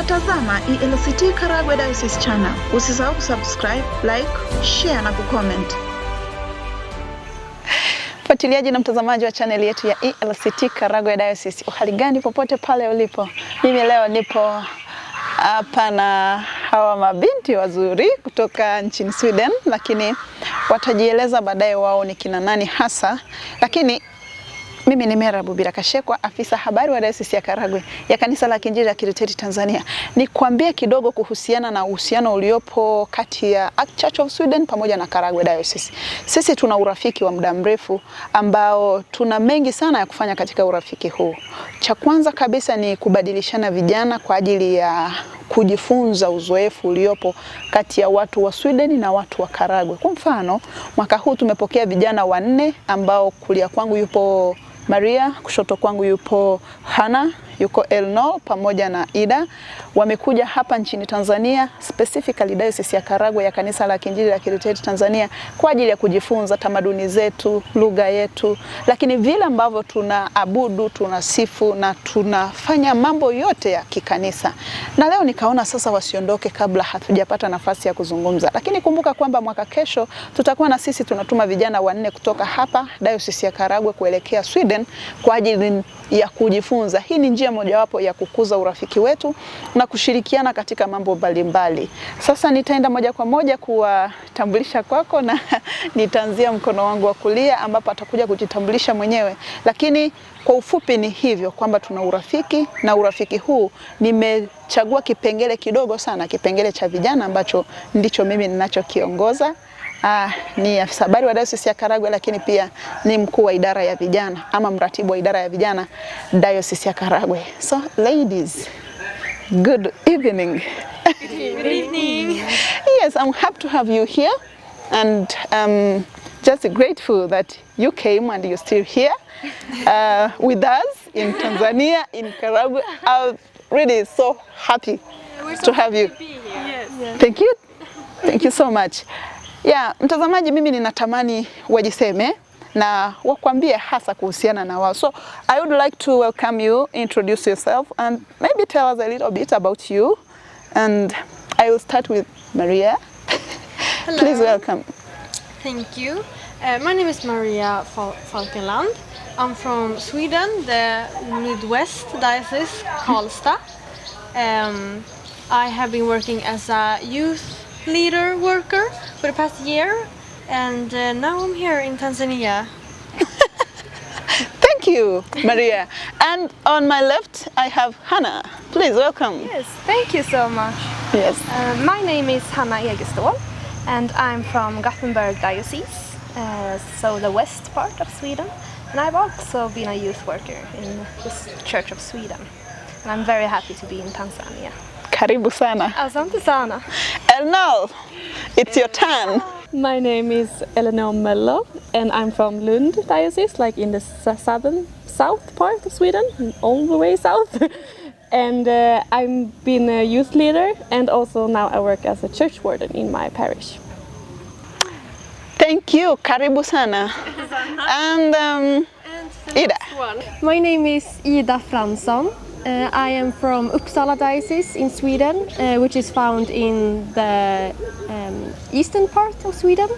Unatazama ELCT-KARAGWE Dayosisi Channel. Usisahau kusubscribe, like, share na kucomment. Fuatiliaji na mtazamaji wa channel yetu ya ELCT-KARAGWE Dayosisi. Uhali gani popote pale ulipo. Mimi leo nipo hapa na hawa mabinti wazuri kutoka nchini Sweden, lakini watajieleza baadaye wao ni kina nani hasa. Lakini mimi ni Mera Bubirakashekwa, afisa habari wa Dayosisi ya Karagwe ya Kanisa la Kiinjili la Kilutheri Tanzania. Nikwambie kidogo kuhusiana na uhusiano uliopo kati ya Church of Sweden pamoja na Karagwe Dayosisi. Sisi tuna urafiki wa muda mrefu ambao tuna mengi sana ya kufanya katika urafiki huu. Cha kwanza kabisa ni kubadilishana vijana kwa ajili ya kujifunza uzoefu uliopo kati ya watu wa Sweden na watu wa Karagwe. Kwa mfano, mwaka huu tumepokea vijana wanne ambao kulia kwangu yupo Maria, kushoto kwangu yupo Hana, yuko Elno pamoja na Ida. Wamekuja hapa nchini Tanzania, specifically Dayosisi ya Karagwe ya Kanisa la Kiinjili la Kilutheri Tanzania kwa ajili ya kujifunza tamaduni zetu, lugha yetu, lakini vile ambavyo tunaabudu, tunasifu na tunafanya mambo yote ya kikanisa. Na leo nikaona sasa wasiondoke kabla hatujapata nafasi ya kuzungumza. Lakini kumbuka kwamba mwaka kesho tutakuwa na sisi tunatuma vijana wanne kutoka hapa Dayosisi ya Karagwe kuelekea Sweden kwa ajili ya kujifunza. Hii ni njia mojawapo ya kukuza urafiki wetu na kushirikiana katika mambo mbalimbali. Sasa nitaenda moja kwa moja kuwatambulisha kwako na nitaanzia mkono wangu wa kulia ambapo atakuja kujitambulisha mwenyewe. Lakini kwa ufupi ni hivyo kwamba tuna urafiki, na urafiki huu nimechagua kipengele kidogo sana, kipengele cha vijana ambacho ndicho mimi ninachokiongoza. Ni afisa habari wa Dayosisi ya Karagwe, lakini pia ni mkuu wa idara ya vijana ama mratibu wa idara ya vijana Dayosisi ya Karagwe. So ladies, good evening. Good evening. Yes, I'm happy to have you here, and just grateful that you came and you're still here with us in Tanzania, in Karagwe. I'm really so happy to have you. Yes. Thank you. Thank you so much. Yeah, mtazamaji, mimi ninatamani wajiseme na wakwambie hasa kuhusiana na wao. So I would like to welcome you, introduce yourself and maybe tell us a little bit about you. And I will start with Maria. Hello. Please welcome. Thank you. My name is Maria Falkenland. I'm from Sweden, the Midwest Diocese, Karlstad. I have been working as a youth leader worker for the past year, and now I'm here in Tanzania. Thank you, Maria. And on my left, I have Hannah. Please welcome. Yes, thank you so much. Yes. My name is Hanna Egestål, and I'm from Gothenburg Diocese, so the west part of Sweden. And I've also been a youth worker in the Church of Sweden. And I'm very happy to be in Tanzania. Karibu sana. Asante sana. Elnal, it's your turn. My name is Eleanor Mello, and I'm from Lund Diocese, like in the south part of Sweden, all the way south. And I've been a youth leader, and also now I work as a church warden in my parish. Thank you, karibu sana. And Ida. My name is Ida Fransson. I am from Uppsala Diocese in Sweden, which is found in the eastern part of Sweden.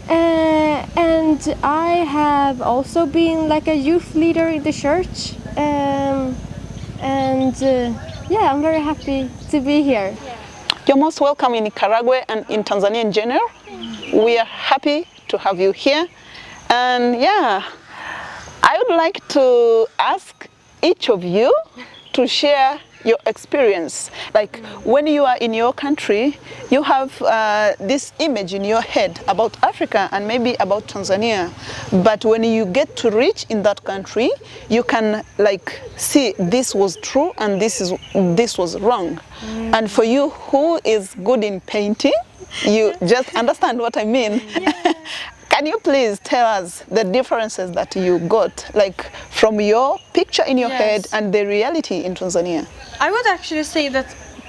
And I have also been like a youth leader in the church. Yeah, I'm very happy to be here. You're most welcome in Karagwe and in Tanzania in general. We are happy to have you here. And yeah, I would like to ask each of you to share your experience. Like when you are in your country, you have this image in your head about Africa and maybe about Tanzania. But when you get to reach in that country, you can like see this was true and this was wrong. And for you who is good in painting, you just understand what I mean. Yeah. Can you please tell us the differences that you got, like from your picture in your head and the reality in Tanzania? I would actually say that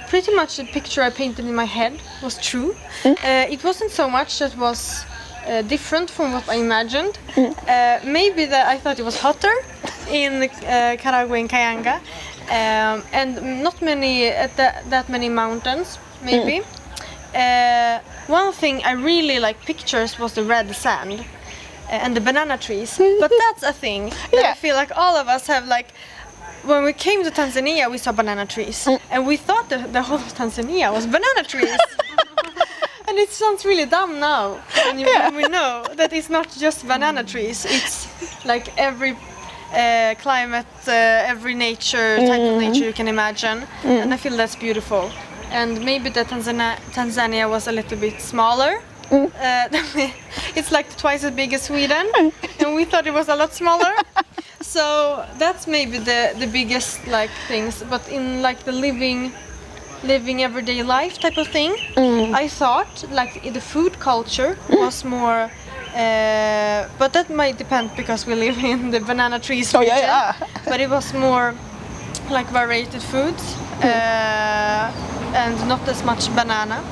pretty much the picture I painted in my head was true. It wasn't so much that was different from what I imagined. Maybe that I thought it was hotter in Karagwe and Kayanga. and not many that many mountains maybe. One thing I really like pictures was the red sand and the banana trees. But that's a thing that I feel like all of us have like. When we came to Tanzania, we saw banana trees, and we thought that the whole of Tanzania was banana trees. And it sounds really dumb now, when we know that it's not just banana trees. It's like every climate, every nature, type of nature you can imagine. And I feel that's beautiful. And maybe that Tanzania was a little bit smaller. It's like twice as big as Sweden, and we thought it was a lot smaller. So that's maybe the biggest like things. But in like the living everyday life type of thing, I thought like the food culture was more. But that might depend because we live in the banana trees region. But it was more like varied foods and not as much banana.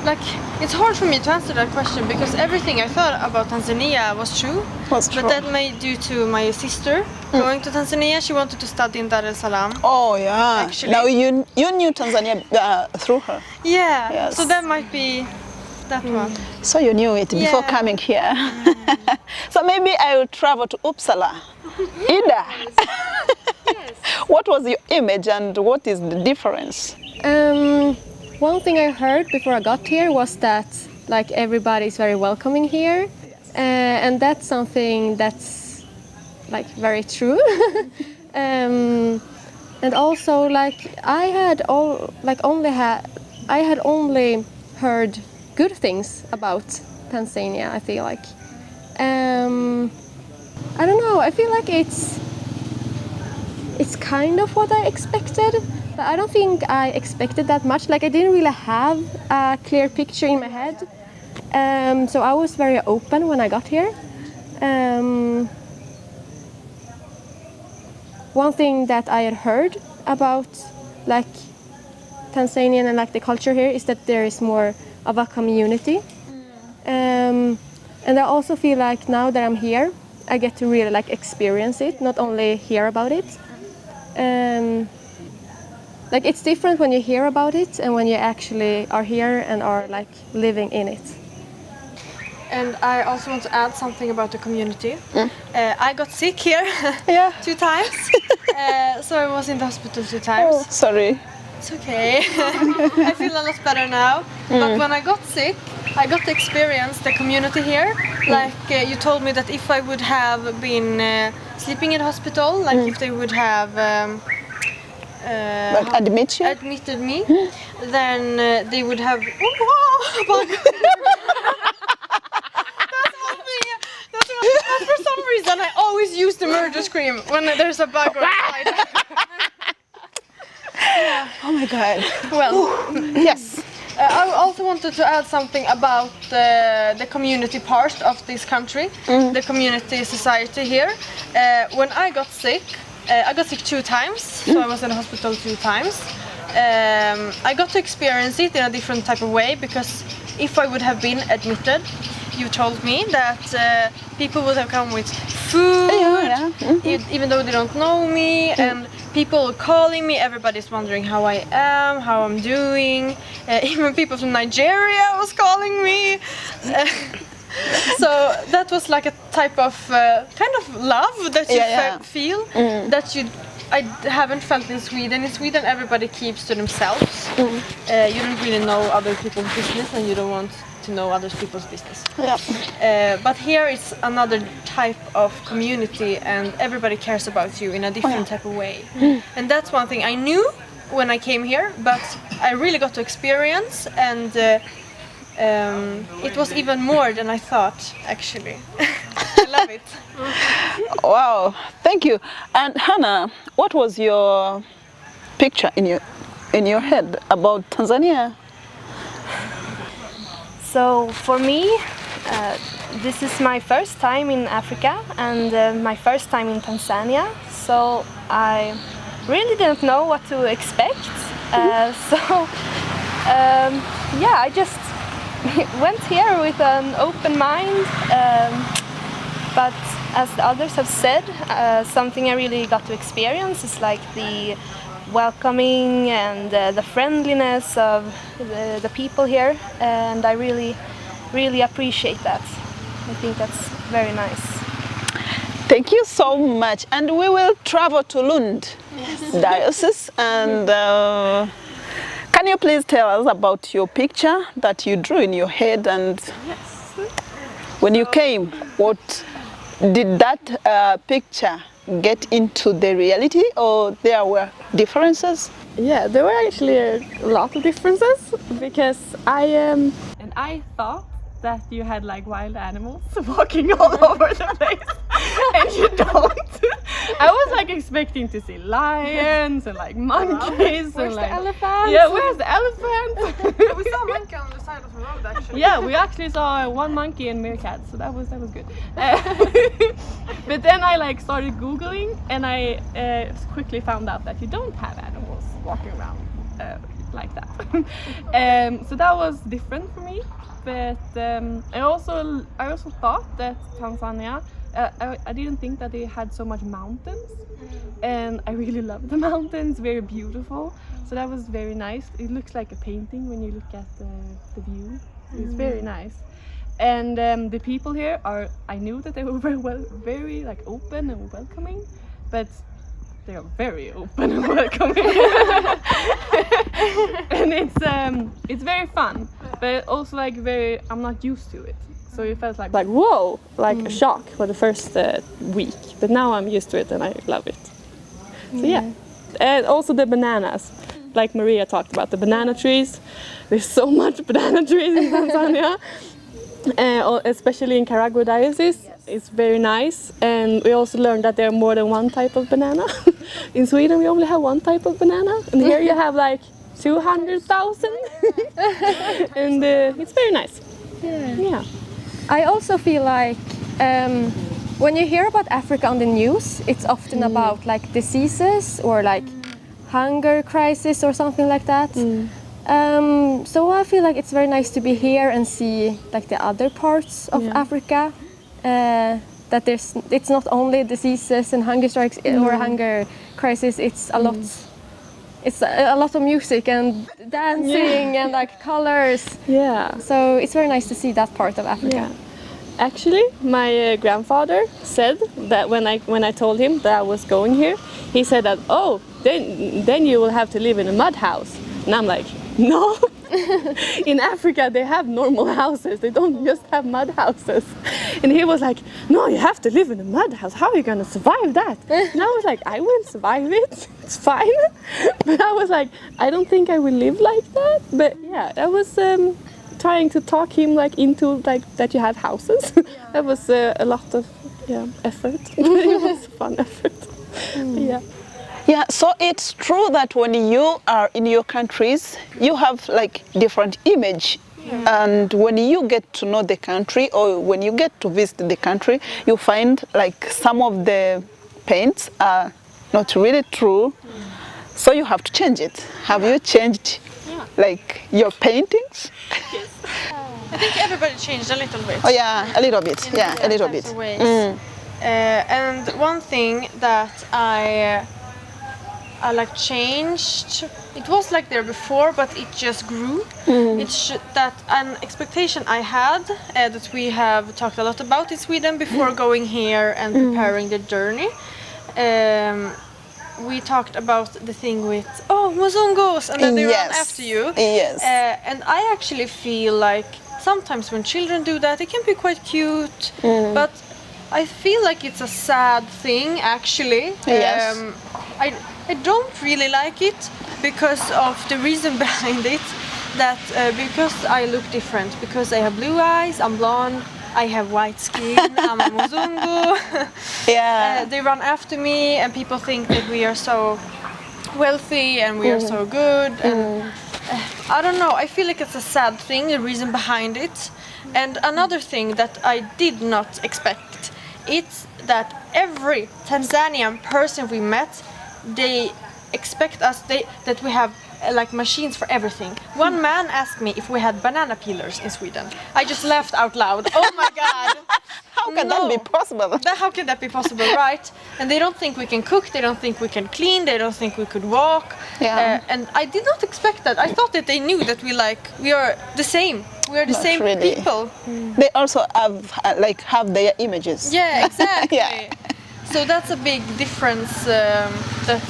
Like it's hard for me to answer that question because everything I thought about Tanzania was true. But that may due to my sister going to Tanzania. She wanted to study in Dar es Salaam. Oh yeah. Actually. Now you knew Tanzania through her. Yeah. Yes. So that might be that one. So you knew it before coming here. So maybe I will travel to Uppsala. Ida. Yes. What was your image and what is the difference? One thing I heard before I got here was that like everybody's very welcoming here, and that's something that's like very true. And also like I had only heard good things about Tanzania. I feel like I don't know. I feel like it's kind of what I expected. But I don't think I expected that much. Like I didn't really have a clear picture in my head. So I was very open when I got here. One thing that I had heard about like Tanzanian and like the culture here is that there is more of a community. And I also feel like now that I'm here, I get to really like experience it, not only hear about it. Like it's different when you hear about it and when you actually are here and are like living in it. And I also want to add something about the community. I got sick here 2 times, so I was in the hospital 2 times. Oh, sorry. It's okay. I feel a lot better now. But when I got sick, I got to experience the community here. Like you told me that if I would have been sleeping in hospital, like if they would have admitted me, then they would have. That's for some reason I always use the murder scream when there's a bug or a spider. Oh my God. Well, yes. I also wanted to add something about the community part of this country, the community society here. When I got sick 2 times, so I was in the hospital 2 times. I got to experience it in a different type of way because if I would have been admitted, you told me that people would have come with food, even though they don't know me, and people calling me, everybody's wondering how I am, how I'm doing, even people from Nigeria was calling me. So that was like a type of kind of love that you feel that I haven't felt in Sweden. In Sweden, everybody keeps to themselves. You don't really know other people's business, and you don't want to know other people's business. But here it's another type of community, and everybody cares about you in a different type of way. And that's one thing I knew when I came here, but I really got to experience, and it was even more than I thought, actually. I love it. Wow, thank you. And Hannah, what was your picture in your head about Tanzania? So for me, this is my first time in Africa and my first time in Tanzania. So I really didn't know what to expect. I just went here with an open mind. But as the others have said, something I really got to experience is like the welcoming and the friendliness of the people here, and I really appreciate that. I think that's very nice. Thank you so much. And we will travel to Lund Diocese. And can you please tell us about your picture that you drew in your head? And when you came, what did that picture get into the reality, or there were differences? Yeah, there were actually a lot of differences, because I thought that you had like wild animals walking all over the place, and you don't. I was like expecting to see lions and like monkeys. Where's and like the elephant? Yeah, where's the elephant? We saw a monkey on the side of the road actually. Yeah, we actually saw one monkey and meerkat, so that was good. But then I like started Googling, and I quickly found out that you don't have animals walking around like that. So that was different for me. But I also thought that Tanzania, I didn't think that they had so much mountains, and I really love the mountains, very beautiful. So that was very nice. It looks like a painting when you look at the view. It's very nice. And the people here I knew that they were very like open and welcoming, but they are very open and welcoming. And it's very fun, but also like I'm not used to it. So it felt like whoa, like a shock for the first week. But now I'm used to it and I love it. So yeah. And also the bananas. Like Maria talked about, the banana trees. There's so much banana trees in Tanzania. Especially in Karagwe Diocese, it's very nice. And we also learned that there are more than one type of banana. In Sweden we only have one type of banana, and here you have like 200,000. And it's very nice. Yeah. I also feel like when you hear about Africa on the news, it's often about like diseases or like hunger crisis or something like that. So I feel like it's very nice to be here and see like the other parts of Africa. That it's not only diseases and hunger strikes or hunger crisis. It's a lot. It's a lot of music and dancing and like colors. Yeah. So it's very nice to see that part of Africa. Yeah. Actually, my grandfather said that when I told him that I was going here, he said that, oh, then you will have to live in a mud house. And I'm like, no. In Africa they have normal houses, they don't just have mud houses. And he was like, no, you have to live in a mud house, how are you gonna survive that? And I was like, I will survive it, it's fine. But I was like, I don't think I will live like that. But yeah, I was trying to talk him like into like that you have houses. That was a lot of effort. It was a fun effort. Yeah. Yeah, so it's true that when you are in your countries, you have like different image. And when you get to know the country, or when you get to visit the country, you find like some of the paints are not really true. So you have to change it. Have you changed like your paintings? Yes. I think everybody changed a little bit. Oh yeah, a little bit. Yeah, a little bit. And one thing that I like changed, it was like there before, but it just grew. It's that an expectation I had that we have talked a lot about in Sweden before going here and preparing the journey. We talked about the thing with mozongos, and then they run after you. Yes. And I actually feel like sometimes when children do that, it can be quite cute, but I feel like it's a sad thing actually. Yes. I don't really like it because of the reason behind it, that because I look different, because I have blue eyes, I'm blonde, I have white skin, I'm a mozungu. They run after me and people think that we are so wealthy and we are so good. And I don't know, I feel like it's a sad thing, the reason behind it. And another thing that I did not expect, it's that every Tanzanian person we met, they expect us that we have like machines for everything. One man asked me if we had banana peelers in Sweden. I just laughed out loud. Oh my god! How how can that be possible? How can that be possible, right? And they don't think we can cook, they don't think we can clean, they don't think we could walk. Yeah. And I did not expect that. I thought that they knew that we are the same. We are the Not same really. people. They also have their images. Yeah, exactly. Yeah. So that's a big difference. That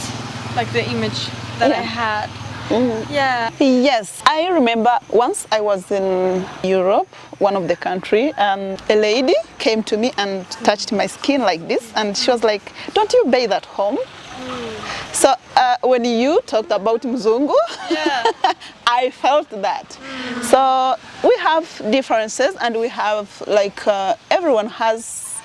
like the image that I had. Yeah. Yes, I remember once I was in Europe, one of the country, and a lady came to me and touched my skin like this, and she was like, "Don't you bathe at home?" So when you talked about Mzungu, Yeah. I felt that. So we have differences, and we have everyone has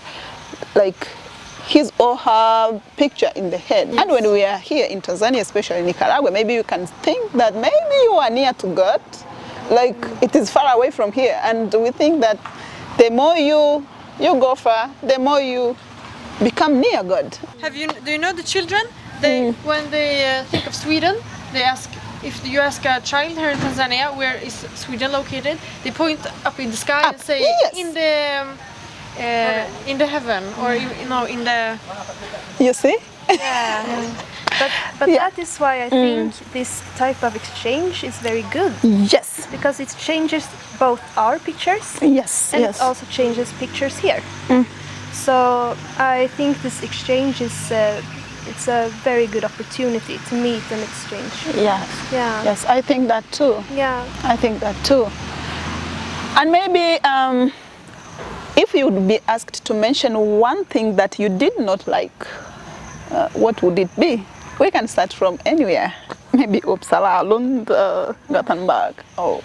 his or her picture in the head. And when we are here in Tanzania, especially in Nicaragua, maybe you can think that maybe you are near to God, like it is far away from here. And we think that the more you go far, the more you become near God. Do you know the children? When they think of Sweden, they ask, if you ask a child here in Tanzania, where is Sweden located? They point up in the sky and say, yes. in the heaven, or in the. You see? Yeah. But Yeah. that is why I think this type of exchange is very good, Yes. because it changes both our pictures Yes. and Yes. it also changes pictures here. So I think this exchange is it's a very good opportunity to meet and exchange. Yes. Yeah. Yes, I think that too. Yeah. I think that too. And maybe if you would be asked to mention one thing that you did not like, what would it be? We can start from anywhere. Maybe Uppsala, Lund, Gothenburg, or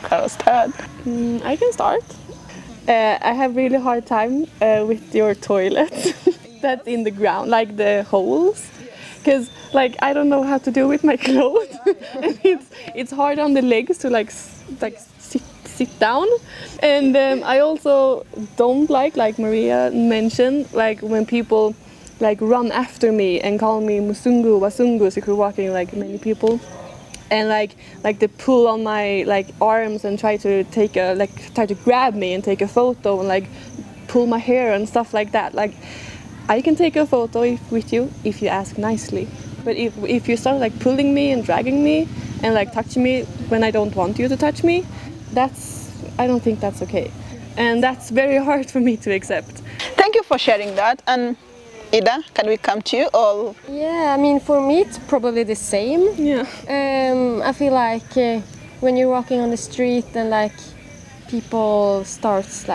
Karlstad. I can start. I have really hard time with your toilet that's in the ground, like the holes, because I don't know how to do with my clothes. And it's hard on the legs to sit down. And I also don't like Maria mentioned, when people run after me and call me Musungu, Wasungu, so if you're walking many people. And they pull on my arms and try to grab me and take a photo and pull my hair and stuff like that. I can take a photo with you if you ask nicely. But if you start pulling me and dragging me and touching me when I don't want you to touch me, I don't think that's okay. And that's very hard for me to accept. Thank you for sharing that. And Ida, can we come to you? Or Yeah, I mean, for me it's probably the same. Yeah. I feel when you're walking on the street and people starts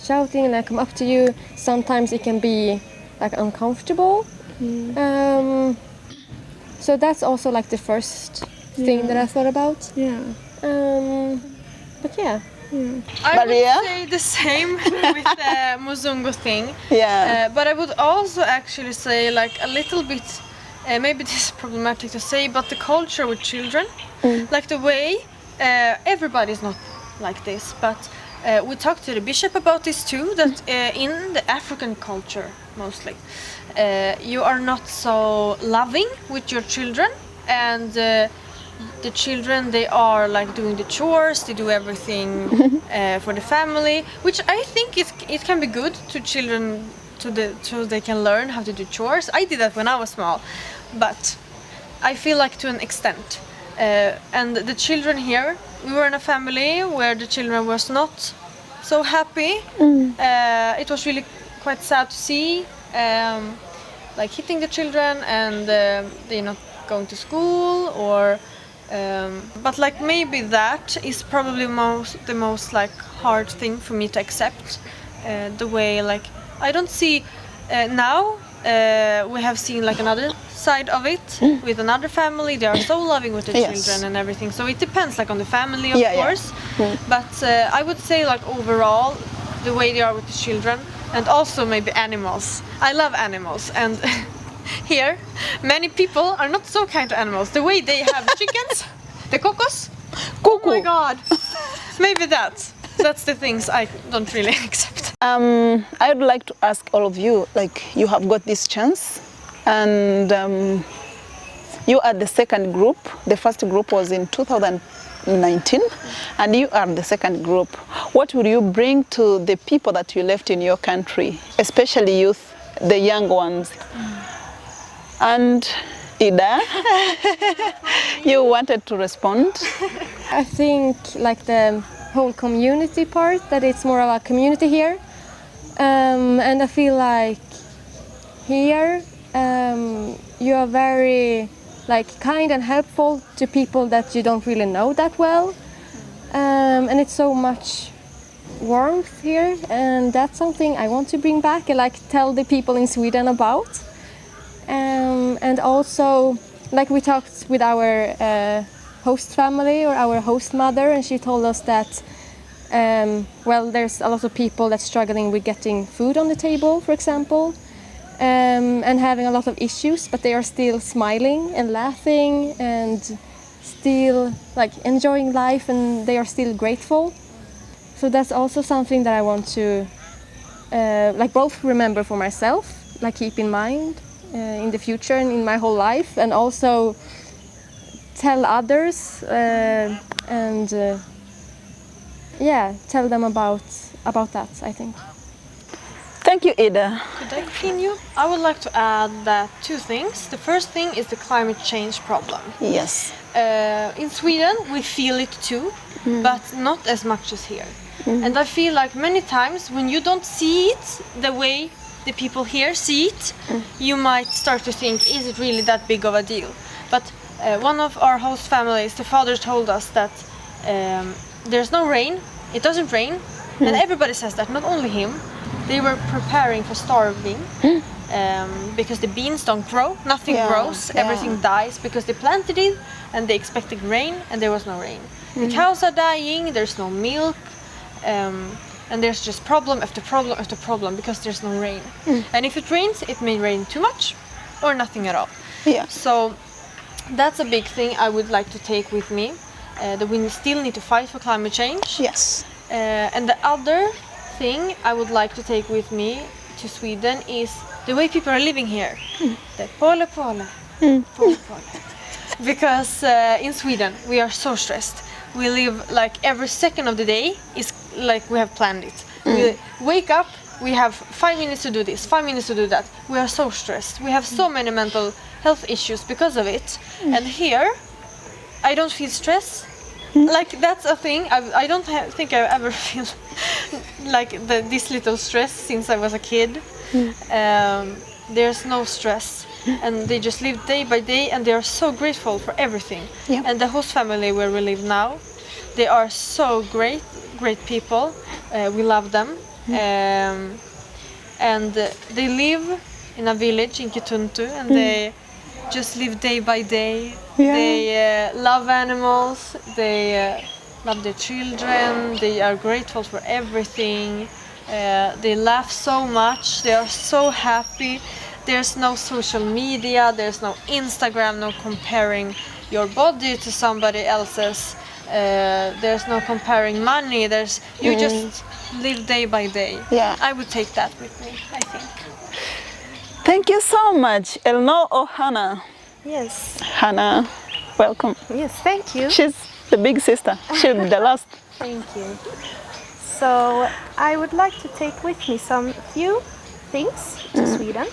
shouting and come up to you, sometimes it can be uncomfortable. So that's also the first thing that I thought about. Yeah. But yeah. I Maria? would say the same with the Muzungu thing. Yeah. But I would also actually say a little bit, maybe this is problematic to say, but the culture with children, the way everybody's not like this, but we talked to the bishop about this too, that in the African culture mostly, you are not so loving with your children, and the children, they are doing the chores, they do everything for the family, which I think it can be good to children so they can learn how to do chores. I did that when I was small, but I feel to an extent. And the children here, we were in a family where the children was not so happy. It was really quite sad to see, hitting the children and they're not going to school, or but maybe that is probably the most hard thing for me to accept. The way I don't see now we have seen another side of it with another family. They are so loving with the children and everything. So it depends on the family, of course. But I would say overall the way they are with the children, and also maybe animals. I love animals, and here many people are not so kind to animals. The way they have chickens, the cocos. Oh my god. Maybe that's the things I don't really accept. I would like to ask all of you, you have got this chance, and You are the second group. The first group was in 2019, and you are the second group. What will you bring to the people that you left in your country, especially youth, the young ones? And Ida, you wanted to respond? I think like the whole community part, that it's more of a community here. And I feel like here you are very like kind and helpful to people that you don't really know that well. And it's so much warmth here, and that's something I want to bring back and like tell the people in Sweden about. And also, like we talked with our host family or our host mother, and she told us that well, there's a lot of people that's struggling with getting food on the table, for example, and having a lot of issues, but they are still smiling and laughing and still like enjoying life, and they are still grateful. So that's also something that I want to like both remember for myself, like keep in mind in the future and in my whole life, and also tell others and yeah, tell them about that, I think. Thank you, Ida. Could I continue? I would like to add that two things. The first thing is the climate change problem. Yes. In Sweden, we feel it too, but not as much as here. And I feel like many times when you don't see it the way the people here see it, you might start to think, is it really that big of a deal? But one of our host families, the father told us that there's no rain, it doesn't rain, and everybody says that, not only him. They were preparing for starving because the beans don't grow, nothing grows, everything dies because they planted it and they expected rain and there was no rain. The cows are dying, there's no milk, and there's just problem after problem after problem because there's no rain. And if it rains, it may rain too much or nothing at all. Yeah. So that's a big thing I would like to take with me, that we still need to fight for climate change. Yes. And the other thing I would like to take with me to Sweden is the way people are living here. The pole. Because in Sweden we are so stressed. We live like every second of the day is like we have planned it. We wake up, we have 5 minutes to do this, 5 minutes to do that. We are so stressed. We have so many mental health issues because of it. And here I don't feel stress. Like that's a thing. I don't think I ever feel like this little stress since I was a kid. There's no stress, and they just live day by day, and they are so grateful for everything. Yeah. And the host family where we live now, they are so great people. We love them, and they live in a village in Kituntu, and they just live day by day. Yeah. They love animals, they love their children, they are grateful for everything, they laugh so much, they are so happy. There's no social media, there's no Instagram, no comparing your body to somebody else's, there's no comparing money, you just live day by day. Yeah. I would take that with me, I think. Thank you so much, Elno or Hannah. Yes. Hannah, welcome. Yes, thank you. She's the big sister. She'll be the last. Thank you. So I would like to take with me some few things to Sweden.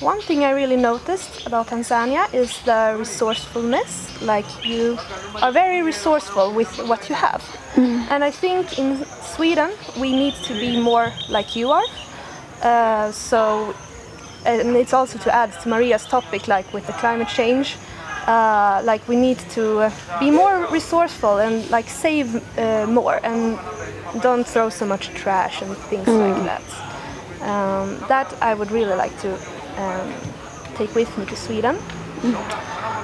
One thing I really noticed about Tanzania is the resourcefulness. Like you are very resourceful with what you have. And I think in Sweden we need to be more like you are. And it's also to add to Maria's topic, like with the climate change, like we need to be more resourceful and like save more and don't throw so much trash and things like that. That I would really like to take with me to Sweden.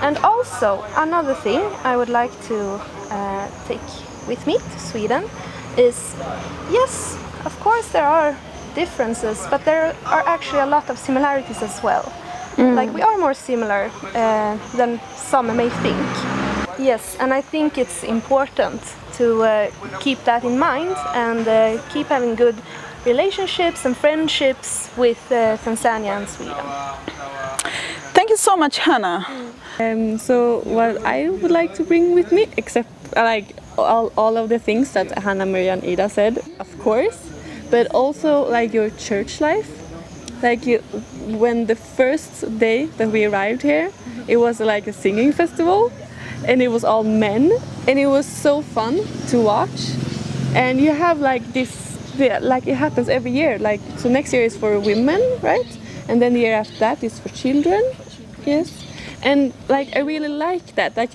And also another thing I would like to take with me to Sweden is, yes, of course there are differences, but there are actually a lot of similarities as well. Like we are more similar than some may think. Yes, and I think it's important to keep that in mind and keep having good relationships and friendships with Tanzania and Sweden. Thank you so much, Hannah. So what I would like to bring with me, except like all of the things that Hanna, Maria and Ida said, of course, but also like your church life. Like when the first day that we arrived here, it was like a singing festival and it was all men and it was so fun to watch. And you have like this, like it happens every year, like so next year is for women, right? And then the year after that is for children. Yes. And like I really like that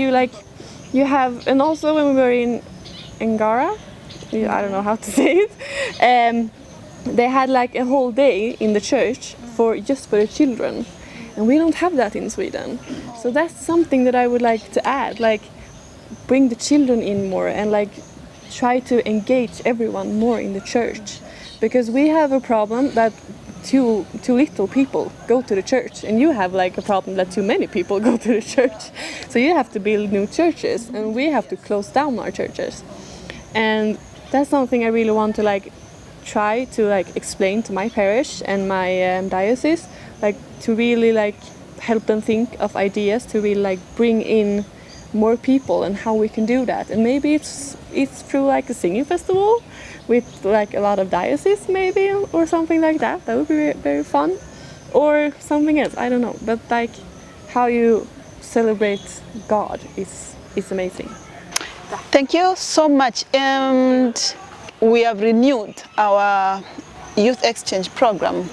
you have, and also when we were in Angara, I don't know how to say it, they had like a whole day in the church just for the children, and we don't have that in Sweden. So that's something that I would like to add, like bring the children in more and like try to engage everyone more in the church, because we have a problem that too little people go to the church, and you have like a problem that too many people go to the church. So you have to build new churches and we have to close down our churches. And that's something I really want to like try to like explain to my parish and my diocese, like to really like help them think of ideas to really like bring in more people and how we can do that. And maybe it's through like a singing festival with like a lot of dioceses maybe, or something like that. That would be very fun. Or something else, I don't know. But like how you celebrate God is amazing. Thank you so much. And we have renewed our youth exchange program.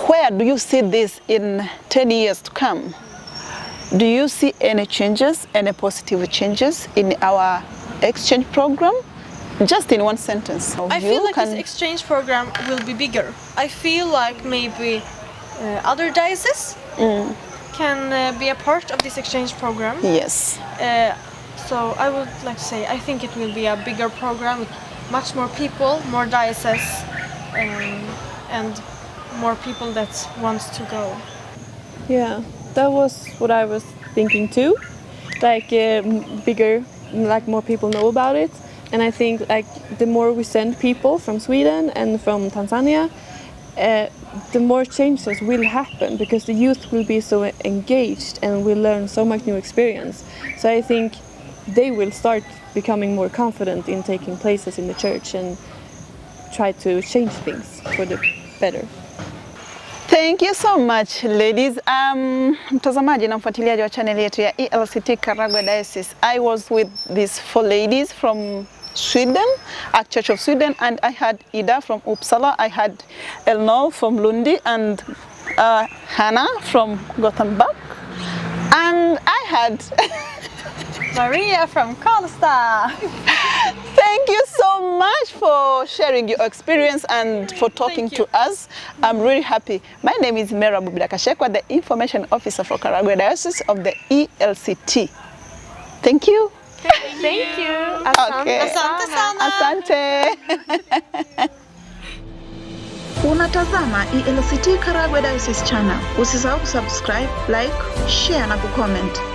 Where do you see this in 10 years to come? Do you see any changes, any positive changes in our exchange program? Just in one sentence. I feel like this exchange program will be bigger. I feel like maybe other dioceses can be a part of this exchange program. Yes. So I would like to say I think it will be a bigger program with much more people, more dioceses, and more people that wants to go. Yeah, that was what I was thinking too. Like bigger, like more people know about it. And I think like the more we send people from Sweden and from Tanzania, the more changes will happen, because the youth will be so engaged and will learn so much new experience. So I think they will start becoming more confident in taking places in the church and try to change things for the better. Thank you so much, ladies. Mtazamaji na mfuatiliaji wa channel yetu ya ELCT-KARAGWE Diocese. I was with these 4 ladies from Sweden, at Church of Sweden, and I had Ida from Uppsala, I had Elnor from Lundi, and Hanna from Gothenburg, and I had Maria from Karlstad. Thank you so much for sharing your experience and for talking to us. I'm really happy. My name is Mera Bubidakashekwa, the Information Officer for Karagwe Diocese of the ELCT. Thank you. Thank you. Okay. Asante sana. Asante. Unatazama ELCT-KARAGWE Diocese channel. Usisahau kusubscribe, like, share na kucomment.